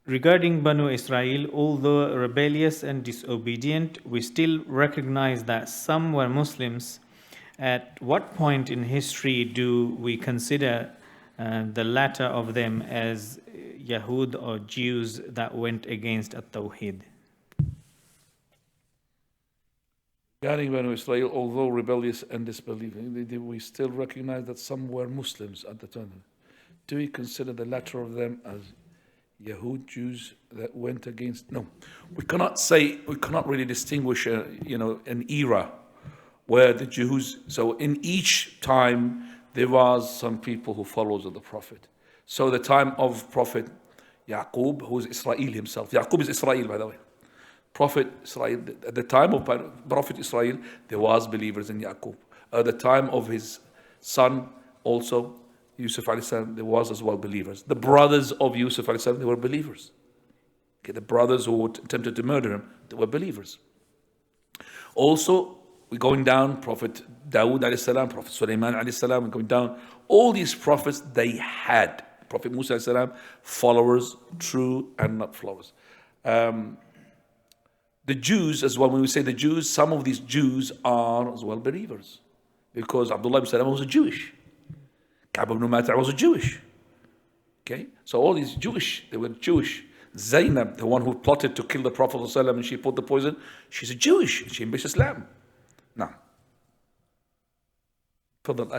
Regarding Banu Israel, although rebellious and disobedient, we still recognize that some were Muslims. At what point in history do we consider the latter of them as Yahud or Jews that went against at-Tawheed? Regarding Bani Israel, although rebellious and disbelieving, we still recognize that some were Muslims at the time. Do we consider the latter of them as Yahud, Jews that went against? No, we cannot really distinguish, an era where the Jews. So in each time there was some people who followed the Prophet. So the time of Prophet Yaqub, who is Israel himself. Yaqub is Israel, by the way. Prophet Israel, at the time of Prophet Israel, there was believers in Yaqub. At the time of his son, also Yusuf alayhi salam, there was as well believers. The brothers of Yusuf alayhi salam, they were believers. Okay, the brothers who attempted to murder him, they were believers. Also, we're going down, Prophet Dawood alayhi salam, Prophet Sulaiman alayhi salam, we're going down. All these prophets, they had, Prophet Musa alayhi salam, followers, true and not followers. The Jews as well, when we say the Jews, some of these Jews are as well believers. Because Abdullah ibn Salam was a Jewish. Ka'b ibn Mati' was a Jewish. Okay? So all these Jewish, they were Jewish. Zainab, the one who plotted to kill the Prophet ﷺ and she put the poison, she's a Jewish. She embraced Islam. Now.